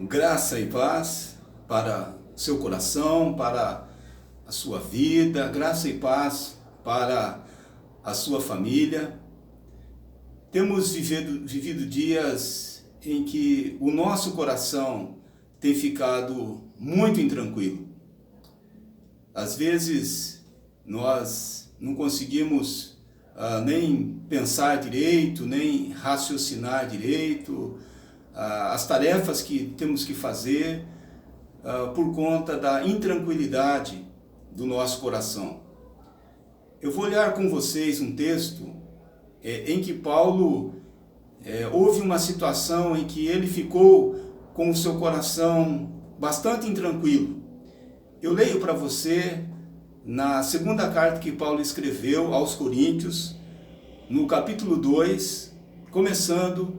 Graça e paz para seu coração, para a sua vida, graça e paz para a sua família. Temos vivido dias em que o nosso coração tem ficado muito intranquilo. Às vezes nós não conseguimos nem pensar direito, nem raciocinar direito as tarefas que temos que fazer por conta da intranquilidade do nosso coração. Eu vou olhar com vocês um texto em que Paulo houve uma situação em que ele ficou com o seu coração bastante intranquilo. Eu leio para você na segunda carta que Paulo escreveu aos Coríntios, no capítulo 2, começando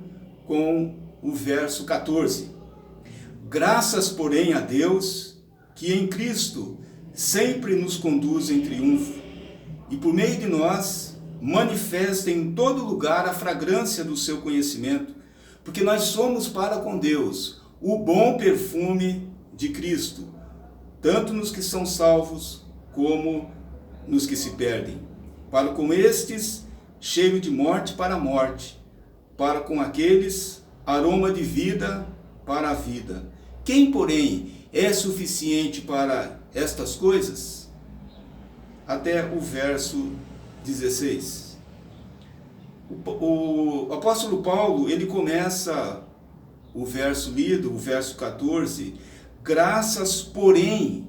com o verso 14. Graças, porém, a Deus, que em Cristo sempre nos conduz em triunfo, e por meio de nós manifesta em todo lugar a fragrância do seu conhecimento, porque nós somos para com Deus o bom perfume de Cristo, tanto nos que são salvos como nos que se perdem. Para com estes, cheiro de morte para a morte, para com aqueles, aroma de vida para a vida. Quem, porém, é suficiente para estas coisas? Até o verso 16. O apóstolo Paulo, ele começa o verso lido, o verso 14, graças, porém,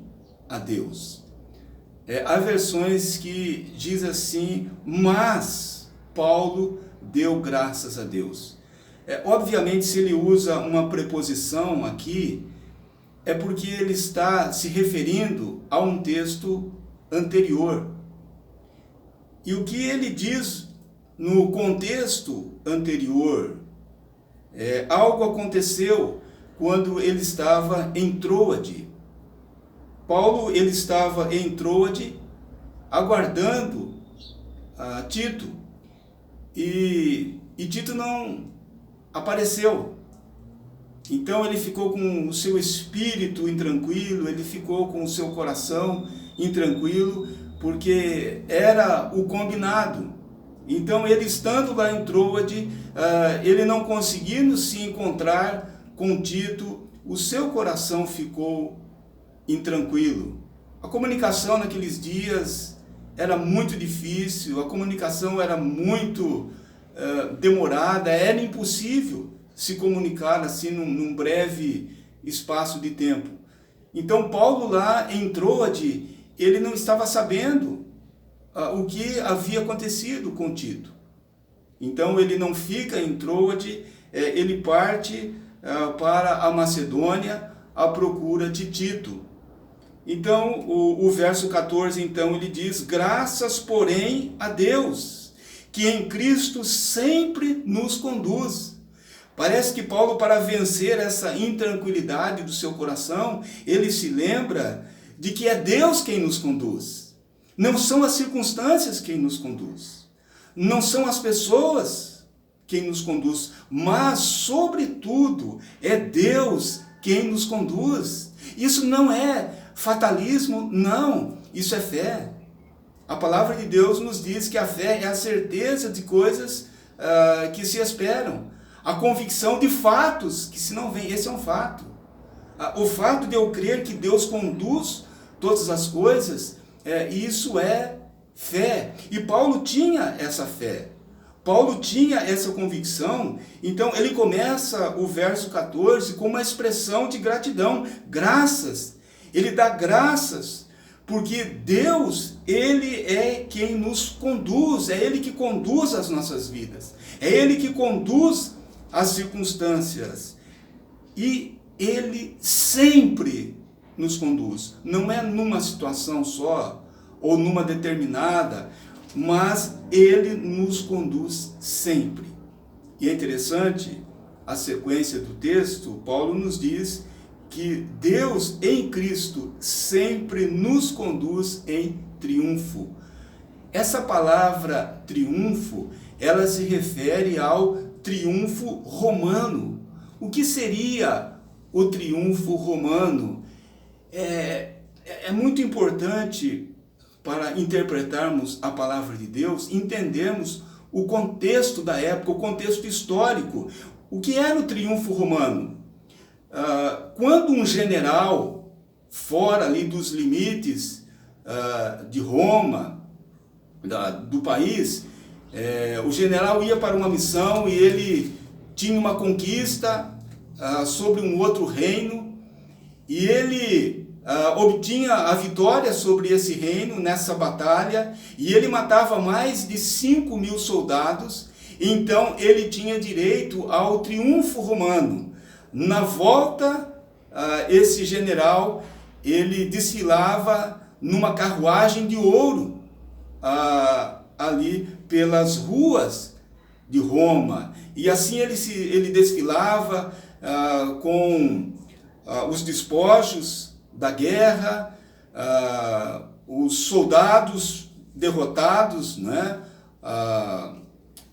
a Deus. Há versões que diz assim, mas Paulo deu graças a Deus. Obviamente, se ele usa uma preposição aqui, é porque ele está se referindo a um texto anterior. E o que ele diz no contexto anterior, algo aconteceu quando ele estava em Troade. Paulo, ele estava em Troade, aguardando Tito, e Tito não apareceu. Então ele ficou com o seu espírito intranquilo, ele ficou com o seu coração intranquilo, porque era o combinado. Então ele estando lá em Troade, ele não conseguindo se encontrar com Tito, o seu coração ficou intranquilo. A comunicação naqueles dias era muito difícil, a comunicação era muito demorada, era impossível se comunicar assim num breve espaço de tempo. Então Paulo lá em Troade, ele não estava sabendo o que havia acontecido com Tito. Então ele não fica em Troade, ele parte para a Macedônia à procura de Tito. Então o verso 14, então ele diz, graças porém a Deus, que em Cristo sempre nos conduz. Parece que Paulo, para vencer essa intranquilidade do seu coração, ele se lembra de que é Deus quem nos conduz. Não são as circunstâncias quem nos conduz. Não são as pessoas quem nos conduz. Mas, sobretudo, é Deus quem nos conduz. Isso não é fatalismo, não. Isso é fé. A palavra de Deus nos diz que a fé é a certeza de coisas que se esperam. A convicção de fatos que se não vêm. Esse é um fato. O fato de eu crer que Deus conduz todas as coisas, isso é fé. E Paulo tinha essa fé. Paulo tinha essa convicção. Então ele começa o verso 14 com uma expressão de gratidão. Graças. Ele dá graças. Porque Deus, Ele é quem nos conduz, é Ele que conduz as nossas vidas, é Ele que conduz as circunstâncias, e Ele sempre nos conduz, não é numa situação só, ou numa determinada, mas Ele nos conduz sempre. E é interessante, a sequência do texto, Paulo nos diz que Deus em Cristo sempre nos conduz em triunfo. Essa palavra triunfo, ela se refere ao triunfo romano. O que seria o triunfo romano. É muito importante, para interpretarmos a palavra de Deus, entendermos o contexto da época, o contexto histórico. O que era o triunfo romano? Quando um general, fora ali dos limites de Roma, do país, o general ia para uma missão e ele tinha uma conquista sobre um outro reino, e ele obtinha a vitória sobre esse reino nessa batalha, e ele matava mais de 5.000 soldados. Então ele tinha direito ao triunfo romano. Na volta, esse general, ele desfilava numa carruagem de ouro ali pelas ruas de Roma, e assim ele desfilava com os despojos da guerra, os soldados derrotados, né?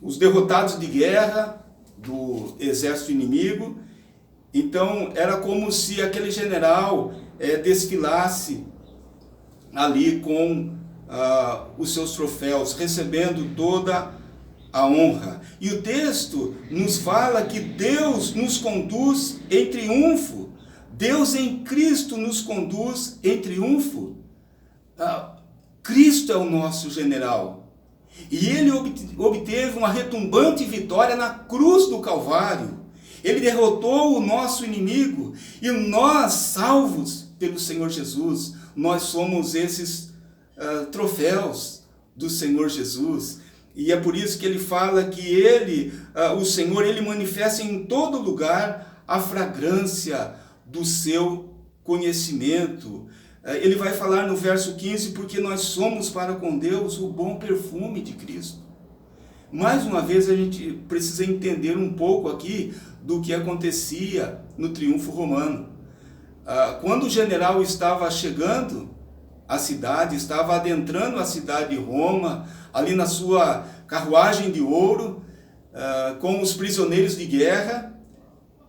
Os derrotados de guerra do exército inimigo. Então era como se aquele general desfilasse ali com os seus troféus, recebendo toda a honra. E o texto nos fala que Deus nos conduz em triunfo. Deus em Cristo nos conduz em triunfo. Cristo é o nosso general. E ele obteve uma retumbante vitória na cruz do Calvário. Ele derrotou o nosso inimigo. E nós, salvos pelo Senhor Jesus, nós somos esses troféus do Senhor Jesus. E é por isso que ele fala que ele, o Senhor, ele manifesta em todo lugar a fragrância do seu conhecimento. Ele vai falar no verso 15, porque nós somos para com Deus o bom perfume de Cristo. Mais uma vez a gente precisa entender um pouco aqui do que acontecia no triunfo romano. Quando o general estava chegando à cidade, estava adentrando a cidade de Roma, ali na sua carruagem de ouro, com os prisioneiros de guerra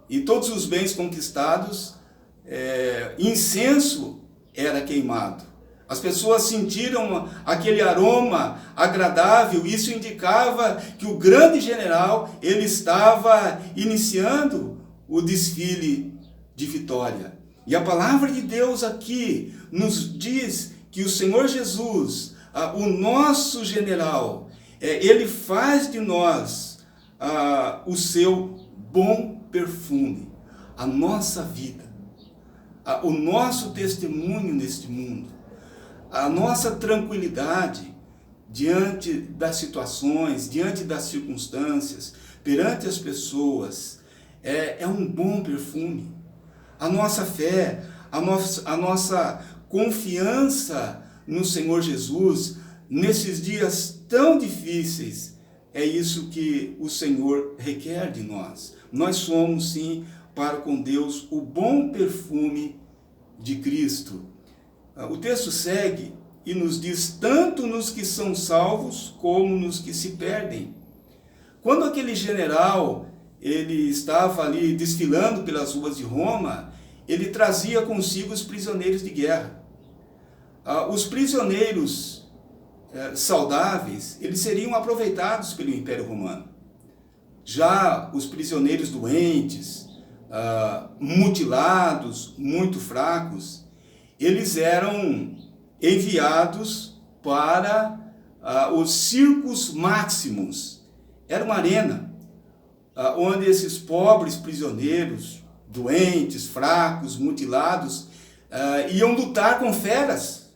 e todos os bens conquistados, incenso era queimado. As pessoas sentiram aquele aroma agradável. Isso indicava que o grande general, ele estava iniciando o desfile de vitória. E a palavra de Deus aqui nos diz que o Senhor Jesus, o nosso general, ele faz de nós o seu bom perfume, a nossa vida, o nosso testemunho neste mundo, a nossa tranquilidade diante das situações, diante das circunstâncias, perante as pessoas, é um bom perfume. A nossa fé, a nossa confiança no Senhor Jesus, nesses dias tão difíceis, é isso que o Senhor requer de nós. Nós somos, sim, para com Deus, o bom perfume de Cristo. O texto segue e nos diz, tanto nos que são salvos, como nos que se perdem. Quando aquele general, ele estava ali desfilando pelas ruas de Roma, ele trazia consigo os prisioneiros de guerra. Os prisioneiros saudáveis, eles seriam aproveitados pelo Império Romano. Já os prisioneiros doentes, mutilados, muito fracos, eles eram enviados para os circos máximos. Era uma arena onde esses pobres prisioneiros, doentes, fracos, mutilados, iam lutar com feras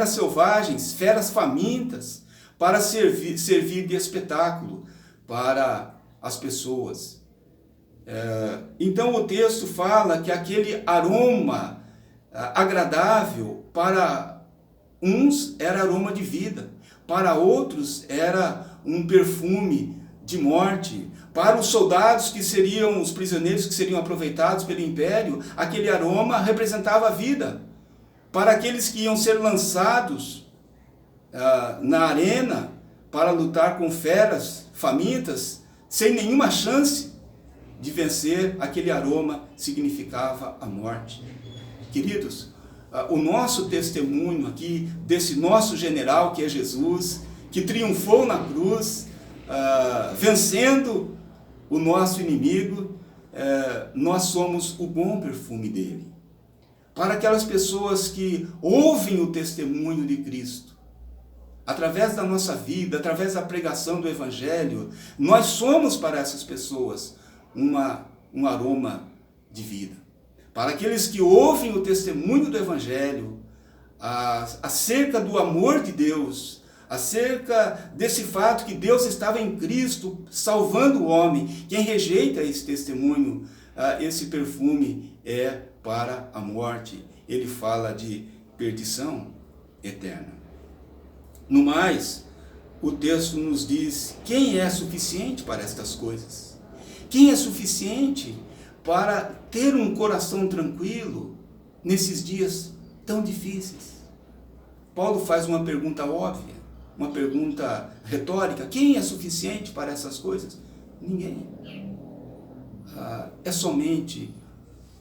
selvagens, feras famintas, para servir de espetáculo para as pessoas. Então o texto fala que aquele aroma agradável para uns era aroma de vida, para outros era um perfume de morte. Para os soldados que seriam os prisioneiros que seriam aproveitados pelo império, aquele aroma representava a vida. Para aqueles que iam ser lançados na arena para lutar com feras famintas, sem nenhuma chance, de vencer, aquele aroma significava a morte. Queridos, o nosso testemunho aqui, desse nosso general que é Jesus, que triunfou na cruz, vencendo o nosso inimigo, nós somos o bom perfume dele. Para aquelas pessoas que ouvem o testemunho de Cristo, através da nossa vida, através da pregação do Evangelho, nós somos para essas pessoas um aroma de vida. Para aqueles que ouvem o testemunho do Evangelho, acerca do amor de Deus, acerca desse fato que Deus estava em Cristo salvando o homem, quem rejeita esse testemunho, esse perfume é para a morte. Ele fala de perdição eterna. No mais, o texto nos diz quem é suficiente para estas coisas. Quem é suficiente para ter um coração tranquilo nesses dias tão difíceis? Paulo faz uma pergunta óbvia, uma pergunta retórica. Quem é suficiente para essas coisas? Ninguém. É somente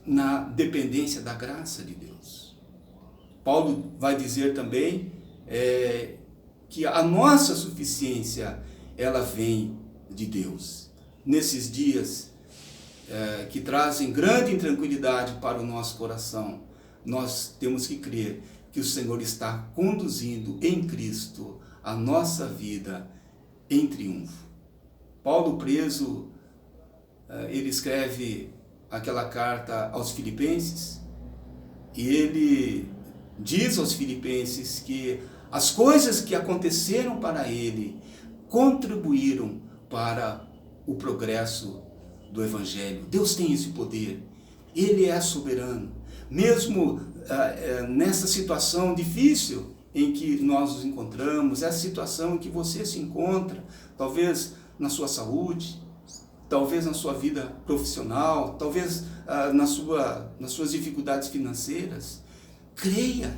na dependência da graça de Deus. Paulo vai dizer também que a nossa suficiência, ela vem de Deus. Nesses dias que trazem grande intranquilidade para o nosso coração, nós temos que crer que o Senhor está conduzindo em Cristo a nossa vida em triunfo. Paulo, preso, ele escreve aquela carta aos Filipenses, e ele diz aos Filipenses que as coisas que aconteceram para ele contribuíram para o progresso do Evangelho. Deus tem esse poder, Ele é soberano. Mesmo nessa situação difícil em que nós nos encontramos, essa situação em que você se encontra, talvez na sua saúde, talvez na sua vida profissional, talvez nas suas dificuldades financeiras, creia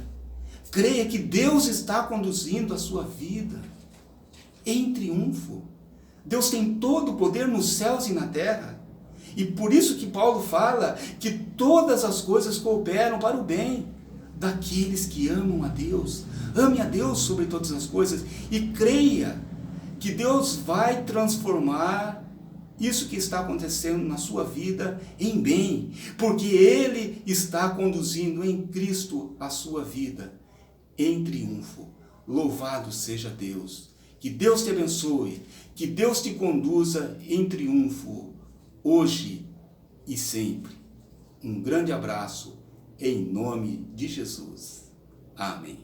que Deus está conduzindo a sua vida em triunfo. Deus tem todo o poder nos céus e na terra. E por isso que Paulo fala que todas as coisas cooperam para o bem daqueles que amam a Deus. Ame a Deus sobre todas as coisas e creia que Deus vai transformar isso que está acontecendo na sua vida em bem, porque Ele está conduzindo em Cristo a sua vida em triunfo. Louvado seja Deus. Que Deus te abençoe, que Deus te conduza em triunfo, hoje e sempre. Um grande abraço, em nome de Jesus. Amém.